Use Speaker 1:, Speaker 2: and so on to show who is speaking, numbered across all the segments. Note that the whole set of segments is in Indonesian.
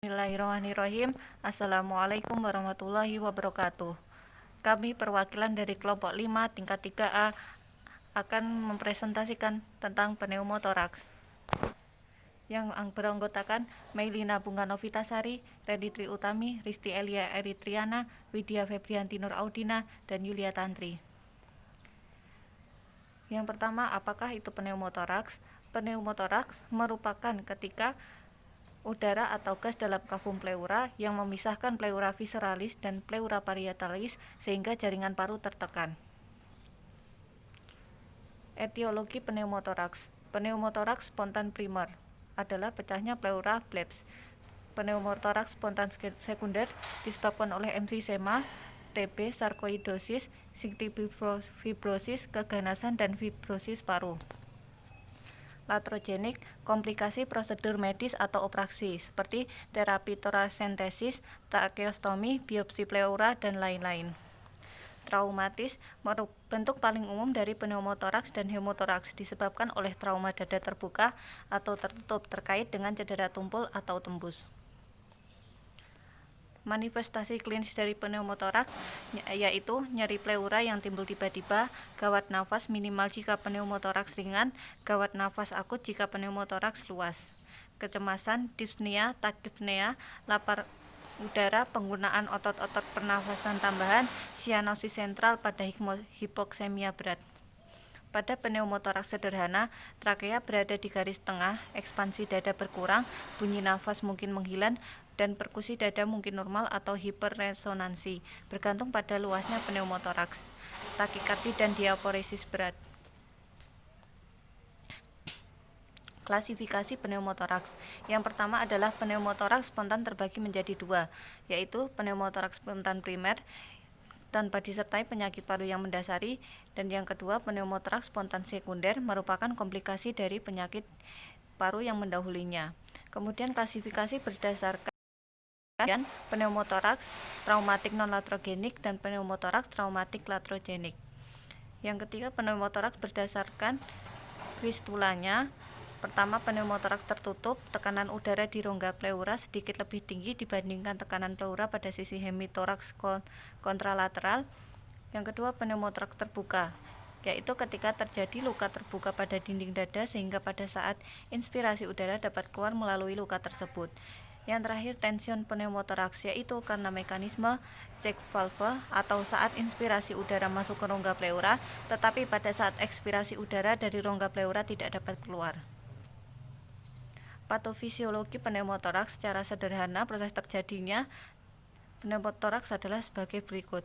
Speaker 1: Bismillahirrahmanirrahim. Assalamualaikum warahmatullahi wabarakatuh. Kami perwakilan dari kelompok 5 tingkat 3A akan mempresentasikan tentang pneumotoraks yang beranggotakan Meilina Bunga Novitasari, Redi Tri Utami, Risti Elia Eritriana, Widya Febrianti Nur Audina, dan Yulia Tantri. Yang pertama, apakah itu pneumotoraks? Pneumotoraks merupakan ketika udara atau gas dalam kavum pleura yang memisahkan pleura visceralis dan pleura parietalis sehingga jaringan paru tertekan. Etiologi pneumotoraks. Pneumotoraks spontan primer adalah pecahnya pleura flaps. Pneumotoraks spontan sekunder disebabkan oleh emfisema, TB, sarkoidosis, fibrosis, keganasan, dan fibrosis paru. Latrogenik, komplikasi prosedur medis atau operasi seperti terapi torasentesis, trakeostomi, biopsi pleura, dan lain-lain. Traumatis, bentuk paling umum dari pneumotoraks dan hemotoraks disebabkan oleh trauma dada terbuka atau tertutup terkait dengan cedera tumpul atau tembus. Manifestasi klinis dari pneumotoraks yaitu nyeri pleura yang timbul tiba-tiba, gawat nafas minimal jika pneumotoraks ringan, gawat nafas akut jika pneumotoraks luas, kecemasan, dyspnea, tachypnea, lapar udara, penggunaan otot-otot pernafasan tambahan, sianosis sentral pada hipoksemia berat. Pada pneumotoraks sederhana, trakea berada di garis tengah, ekspansi dada berkurang, bunyi nafas mungkin menghilang, dan perkusi dada mungkin normal atau hiperresonansi, bergantung pada luasnya pneumotoraks, takikardi dan diaporesis berat. Klasifikasi pneumotoraks. Yang pertama adalah pneumotoraks spontan terbagi menjadi dua, yaitu pneumotoraks spontan primer tanpa disertai penyakit paru yang mendasari, dan yang kedua pneumotoraks spontan sekunder merupakan komplikasi dari penyakit paru yang mendahulinya. Kemudian klasifikasi berdasarkan pneumotoraks traumatik non-latrogenik dan pneumotoraks traumatik latrogenik. Yang ketiga pneumotoraks berdasarkan fistulanya. Pertama, pneumotoraks tertutup, tekanan udara di rongga pleura sedikit lebih tinggi dibandingkan tekanan pleura pada sisi hemitoraks kontralateral. Yang kedua, pneumotoraks terbuka, yaitu ketika terjadi luka terbuka pada dinding dada sehingga pada saat inspirasi udara dapat keluar melalui luka tersebut. Yang terakhir, tension pneumotoraks, yaitu karena mekanisme cek valve atau saat inspirasi udara masuk ke rongga pleura, tetapi pada saat ekspirasi udara dari rongga pleura tidak dapat keluar. Patofisiologi pneumotoraks secara sederhana proses terjadinya pneumotoraks adalah sebagai berikut.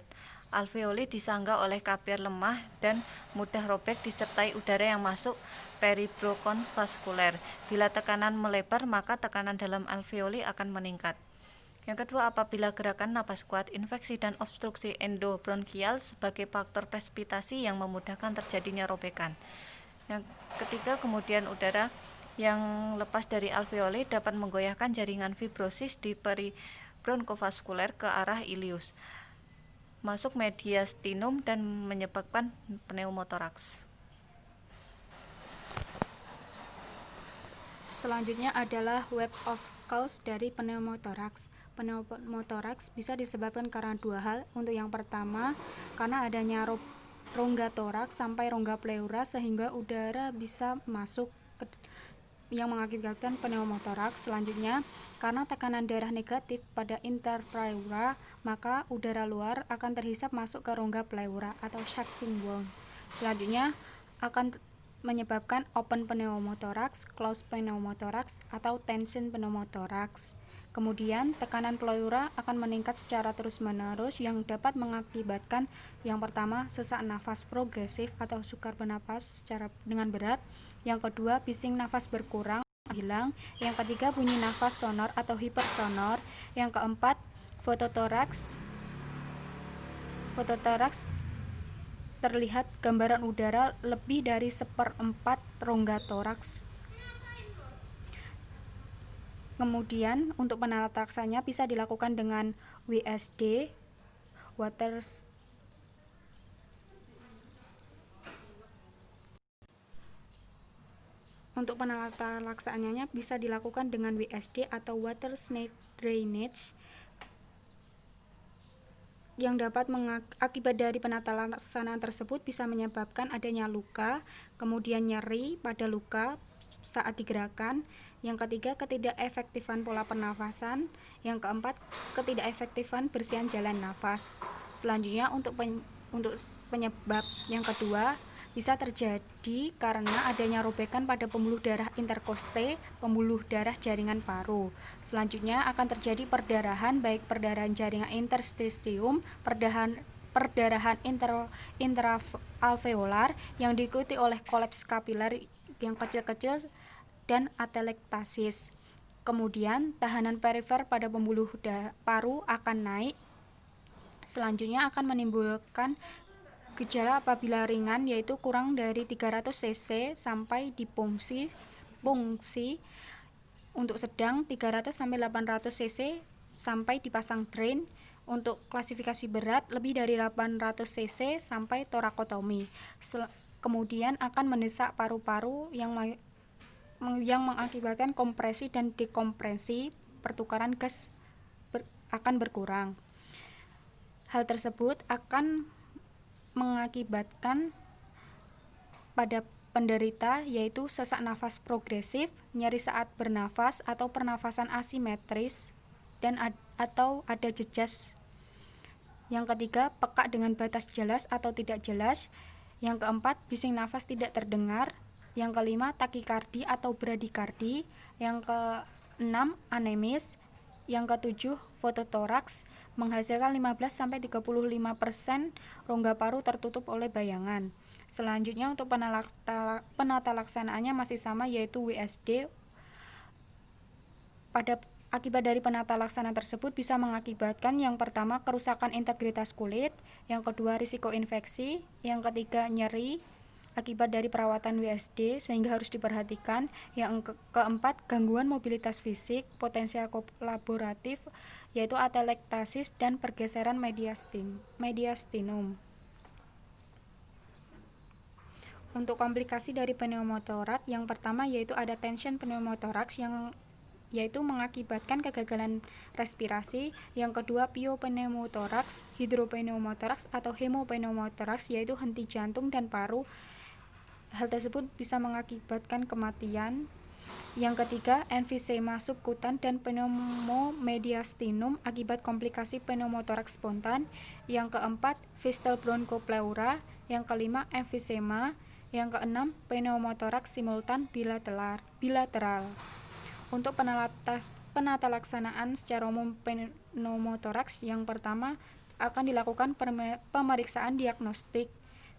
Speaker 1: Alveoli disangga oleh kapir lemah dan mudah robek disertai udara yang masuk peribrokon-vaskuler. Bila tekanan melebar, maka tekanan dalam alveoli akan meningkat. Yang kedua, apabila gerakan napas kuat, infeksi dan obstruksi endobronkial sebagai faktor presipitasi yang memudahkan terjadinya robekan. Yang ketiga, kemudian udara yang lepas dari alveoli dapat menggoyahkan jaringan fibrosis di peribronkovaskuler ke arah ileus, masuk mediastinum dan menyebabkan pneumotoraks.
Speaker 2: Selanjutnya adalah web of cause dari pneumotoraks. Pneumotoraks bisa disebabkan karena dua hal. Untuk yang pertama, karena adanya rongga toraks sampai rongga pleura sehingga udara bisa masuk yang mengakibatkan pneumotoraks. Selanjutnya, karena tekanan darah negatif pada interpleura, maka udara luar akan terhisap masuk ke rongga pleura atau sucking wound. Selanjutnya, akan menyebabkan open pneumotoraks, closed pneumotoraks, atau tension pneumotoraks. Kemudian, tekanan pleura akan meningkat secara terus-menerus yang dapat mengakibatkan yang pertama, sesak nafas progresif atau sukar bernapas dengan berat. Yang kedua, bising nafas berkurang hilang. Yang ketiga, bunyi nafas sonor atau hipersonor. Yang keempat, fototoraks terlihat gambaran udara lebih dari 1/4 rongga toraks. Kemudian untuk penataraksanya bisa dilakukan dengan WSD, Waters Untuk penata laksanaannya bisa dilakukan dengan WSD atau Water Snake Drainage yang dapat akibat dari penata laksanaan tersebut bisa menyebabkan adanya luka, kemudian nyeri pada luka saat digerakkan. Yang ketiga, ketidakefektifan pola pernafasan. Yang keempat, ketidakefektifan bersihan jalan nafas. Selanjutnya untuk penyebab yang kedua bisa terjadi karena adanya robekan pada pembuluh darah interkoste, pembuluh darah jaringan paru. Selanjutnya akan terjadi perdarahan, baik perdarahan jaringan interstisium, perdarahan intraalveolar yang diikuti oleh kolaps kapiler yang kecil-kecil dan atelektasis. Kemudian tahanan perifer pada pembuluh paru akan naik. Selanjutnya akan menimbulkan gejala apabila ringan, yaitu kurang dari 300 cc sampai dipungsi. Untuk sedang 300 sampai 800 cc sampai dipasang drain. Untuk klasifikasi berat lebih dari 800 cc sampai torakotomi. Kemudian akan mendesak paru-paru yang mengakibatkan kompresi dan dekompresi, pertukaran gas akan berkurang. Hal tersebut akan mengakibatkan pada penderita yaitu sesak nafas progresif, nyeri saat bernafas atau pernafasan asimetris, dan atau ada jejas. Yang ketiga, peka dengan batas jelas atau tidak jelas. Yang keempat, bising nafas tidak terdengar. Yang kelima, takikardi atau bradikardi. Yang keenam, anemis. Yang ketujuh, fototoraks menghasilkan 15-35% rongga paru tertutup oleh bayangan. Selanjutnya untuk penata laksanaannya masih sama, yaitu WSD. Akibat dari penata laksanaan tersebut bisa mengakibatkan yang pertama kerusakan integritas kulit, yang kedua risiko infeksi, yang ketiga nyeri akibat dari perawatan WSD sehingga harus diperhatikan, yang keempat gangguan mobilitas fisik, potensial kolaboratif yaitu atelektasis dan pergeseran mediastinum. Untuk komplikasi dari pneumotoraks, yang pertama yaitu ada tension pneumotoraks yaitu mengakibatkan kegagalan respirasi. Yang kedua piopneumotoraks, hidropneumotoraks atau hemopneumotoraks yaitu henti jantung dan paru. Hal tersebut bisa mengakibatkan kematian. Yang ketiga, emfisema subkutan dan pneumomediastinum akibat komplikasi pneumotoraks spontan. Yang keempat, fistel bronchopleura. Yang kelima, emfisema. Yang keenam, pneumotoraks simultan bilateral. Untuk penata laksanaan secara umum pneumotoraks, yang pertama akan dilakukan pemeriksaan diagnostik.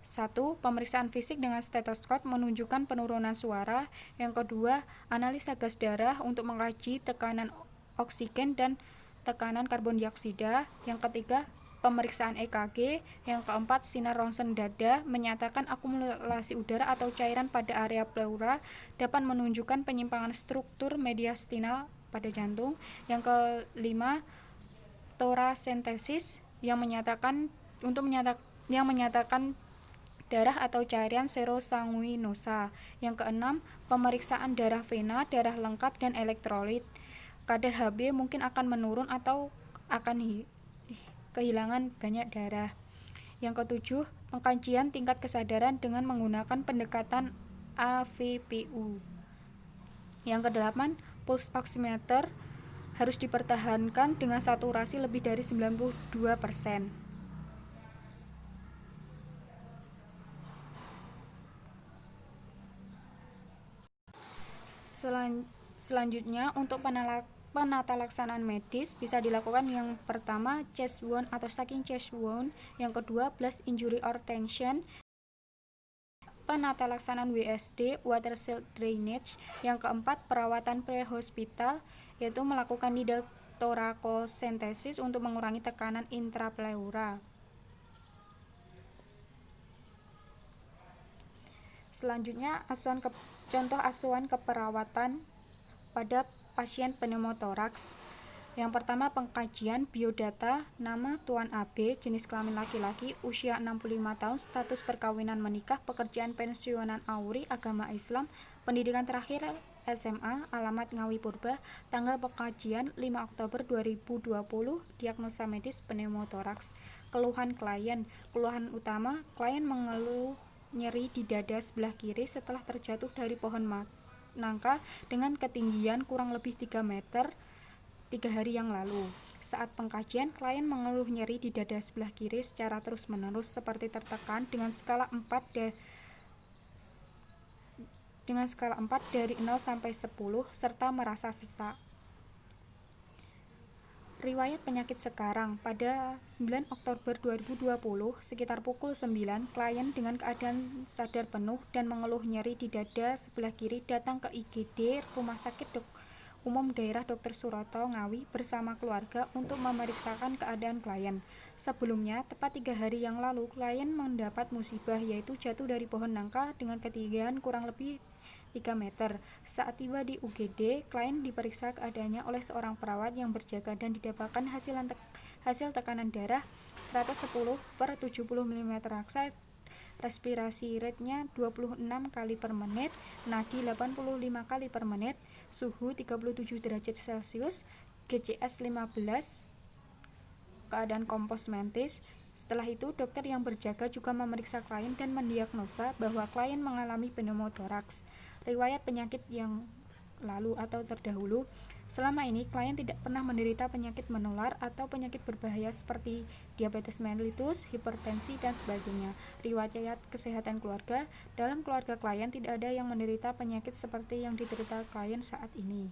Speaker 2: 1. Pemeriksaan fisik dengan stetoskop menunjukkan penurunan suara. Yang kedua, analisa gas darah untuk mengkaji tekanan oksigen dan tekanan karbon dioksida. Yang ketiga, pemeriksaan EKG. Yang keempat, sinar ronsen dada menyatakan akumulasi udara atau cairan pada area pleura dapat menunjukkan penyimpangan struktur mediastinal pada jantung. Yang kelima, toracentesis yang menyatakan darah atau cairan serosanguinosa. Yang keenam, pemeriksaan darah vena, darah lengkap dan elektrolit. Kadar Hb mungkin akan menurun atau akan kehilangan banyak darah. Yang ketujuh, pengkajian tingkat kesadaran dengan menggunakan pendekatan AVPU. Yang kedelapan, pulse oximeter harus dipertahankan dengan saturasi lebih dari 92%. Selanjutnya untuk penata laksanaan medis bisa dilakukan yang pertama chest wound atau sucking chest wound, yang kedua blast injury or tension, penata laksanaan WSD water cell drainage, yang keempat perawatan pre-hospital yaitu melakukan needle thoracocentesis untuk mengurangi tekanan intrapleura. Selanjutnya contoh asuhan keperawatan pada pasien pneumotoraks. Yang pertama, pengkajian biodata, nama Tuan AB, jenis kelamin laki-laki, usia 65 tahun, status perkawinan menikah, pekerjaan pensiunan AURI, agama Islam, Pendidikan terakhir SMA, alamat Ngawi Purba, tanggal pengkajian 5 Oktober 2020, diagnosa medis pneumotoraks. Keluhan klien. Keluhan utama, klien mengeluh nyeri di dada sebelah kiri setelah terjatuh dari pohon nangka dengan ketinggian kurang lebih 3 meter 3 hari yang lalu. Saat pengkajian, klien mengeluh nyeri di dada sebelah kiri secara terus-menerus seperti tertekan dengan skala 4 dari 0 sampai 10 serta merasa sesak. Riwayat penyakit sekarang, pada 9 Oktober 2020, sekitar pukul 9, klien dengan keadaan sadar penuh dan mengeluh nyeri di dada sebelah kiri datang ke IGD Rumah Sakit Umum Daerah Dr. Suroto Ngawi bersama keluarga untuk memeriksakan keadaan klien. Sebelumnya, tepat 3 hari yang lalu, klien mendapat musibah yaitu jatuh dari pohon nangka dengan ketinggian kurang lebih 3 meter. Saat tiba di UGD, klien diperiksa keadaannya oleh seorang perawat yang berjaga dan didapatkan hasil tekanan darah 110/70 mm raksa, respirasi rate-nya 26 kali per menit, nadi 85 kali per menit, suhu 37 derajat Celcius, GCS 15, keadaan kompos mentis. Setelah itu, dokter yang berjaga juga memeriksa klien dan mendiagnosa bahwa klien mengalami pneumotoraks. Riwayat penyakit yang lalu atau terdahulu, selama ini klien tidak pernah menderita penyakit menular atau penyakit berbahaya seperti diabetes mellitus, hipertensi, dan sebagainya. Riwayat kesehatan keluarga, dalam keluarga klien tidak ada yang menderita penyakit seperti yang diderita klien saat ini.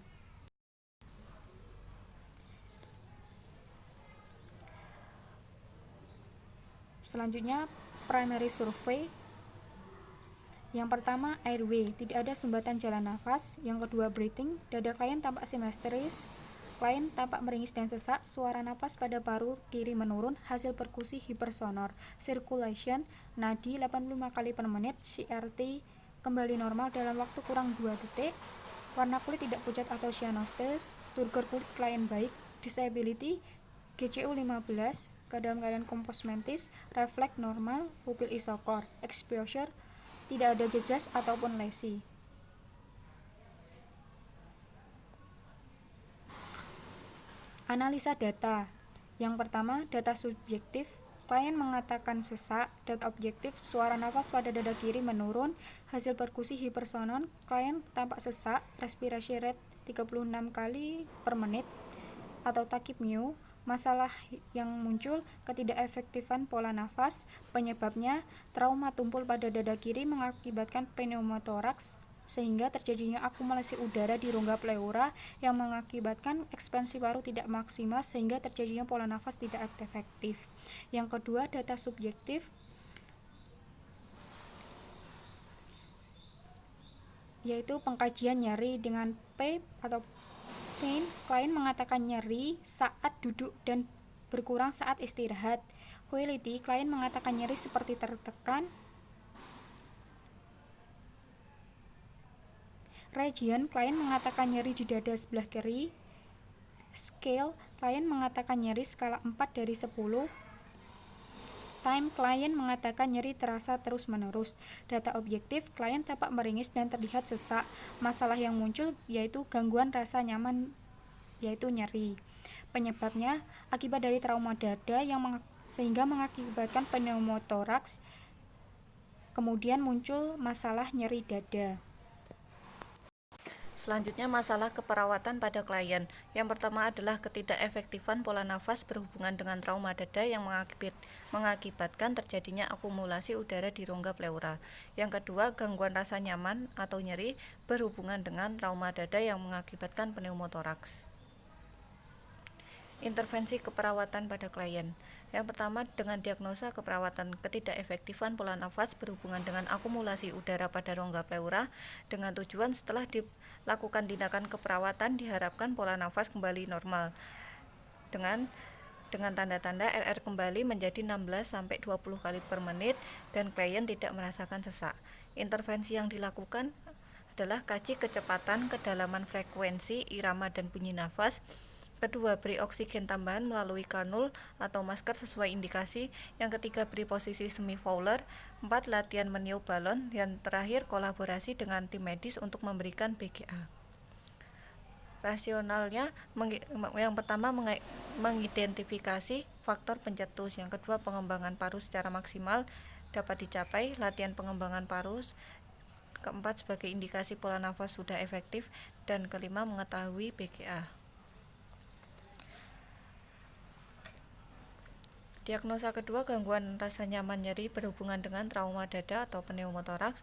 Speaker 2: Selanjutnya, primary survey. Yang pertama, airway, tidak ada sumbatan jalan nafas. Yang kedua, breathing, dada klien tampak simetris, klien tampak meringis dan sesak, suara napas pada paru kiri menurun, hasil perkusi hipersonor. Circulation, nadi 85 kali per menit, CRT kembali normal dalam waktu kurang 2 detik, warna kulit tidak pucat atau cyanostes, turgor kulit klien baik, disability, GCU 15, keadaan kompos mentis, refleks normal, pupil isokor, exposure, tidak ada jejas ataupun lesi. Analisa data. Yang pertama, data subjektif. Klien mengatakan sesak. Data objektif, suara nafas pada dada kiri menurun, hasil perkusi hipersonor, klien tampak sesak, respirasi rate 36 kali per menit atau takipneu. Masalah yang muncul, ketidakefektifan pola nafas, penyebabnya trauma tumpul pada dada kiri mengakibatkan pneumotoraks sehingga terjadinya akumulasi udara di rongga pleura yang mengakibatkan ekspansi paru tidak maksimal sehingga terjadinya pola nafas tidak efektif. Yang kedua, data subjektif, yaitu pengkajian nyeri dengan P atau pain. Klien mengatakan nyeri saat duduk dan berkurang saat istirahat. Quality, klien mengatakan nyeri seperti tertekan. Region, klien mengatakan nyeri di dada sebelah kiri. Scale, klien mengatakan nyeri skala 4 dari 10. Time, klien mengatakan nyeri terasa terus-menerus. Data objektif, klien tampak meringis dan terlihat sesak. Masalah yang muncul yaitu gangguan rasa nyaman, yaitu nyeri. Penyebabnya akibat dari trauma dada yang sehingga mengakibatkan pneumotoraks. Kemudian muncul masalah nyeri dada.
Speaker 1: Selanjutnya, masalah keperawatan pada klien. Yang pertama adalah ketidakefektifan pola nafas berhubungan dengan trauma dada yang mengakibatkan terjadinya akumulasi udara di rongga pleura. Yang kedua, gangguan rasa nyaman atau nyeri berhubungan dengan trauma dada yang mengakibatkan pneumotoraks. Intervensi keperawatan pada klien. Yang pertama, dengan diagnosa keperawatan ketidakefektifan pola nafas berhubungan dengan akumulasi udara pada rongga pleura, dengan tujuan setelah dilakukan tindakan keperawatan diharapkan pola nafas kembali normal dengan tanda-tanda RR kembali menjadi 16-20 kali per menit dan klien tidak merasakan sesak. Intervensi yang dilakukan adalah kaji kecepatan, kedalaman frekuensi, irama dan bunyi nafas, Kedua, beri oksigen tambahan melalui kanul atau masker sesuai indikasi. Yang ketiga, beri posisi semi-fowler. 4. Latihan meniup balon. Yang terakhir, kolaborasi dengan tim medis untuk memberikan BGA. Rasionalnya, yang pertama mengidentifikasi faktor pencetus. Yang kedua, pengembangan paru secara maksimal dapat dicapai. Latihan pengembangan paru. Keempat, sebagai indikasi pola nafas sudah efektif. Dan kelima, mengetahui BGA. Diagnosa kedua, gangguan rasa nyaman nyeri berhubungan dengan trauma dada atau pneumotoraks.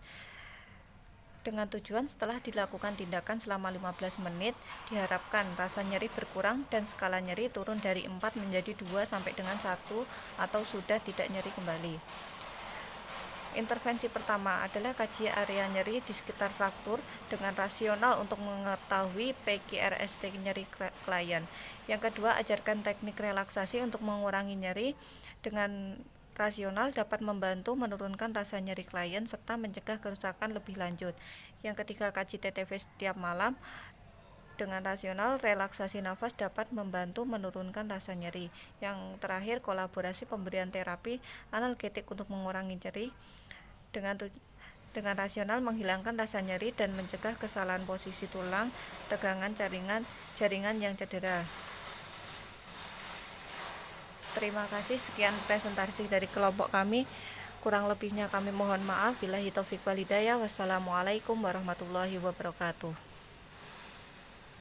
Speaker 1: Dengan tujuan setelah dilakukan tindakan selama 15 menit, diharapkan rasa nyeri berkurang dan skala nyeri turun dari 4 menjadi 2 sampai dengan 1 atau sudah tidak nyeri kembali. Intervensi pertama adalah kaji area nyeri di sekitar fraktur dengan rasional untuk mengetahui PQRST nyeri klien. Yang kedua, ajarkan teknik relaksasi untuk mengurangi nyeri. Dengan rasional dapat membantu menurunkan rasa nyeri klien serta mencegah kerusakan lebih lanjut. Yang ketiga, kaji TTV setiap malam. Dengan rasional, relaksasi nafas dapat membantu menurunkan rasa nyeri. Yang terakhir, kolaborasi pemberian terapi analgetik untuk mengurangi nyeri. Dengan rasional menghilangkan rasa nyeri dan mencegah kesalahan posisi tulang, tegangan jaringan yang cedera. Terima kasih, sekian presentasi dari kelompok kami. Kurang lebihnya kami mohon maaf. Billahi taufik wal hidayah. Wassalamualaikum warahmatullahi wabarakatuh.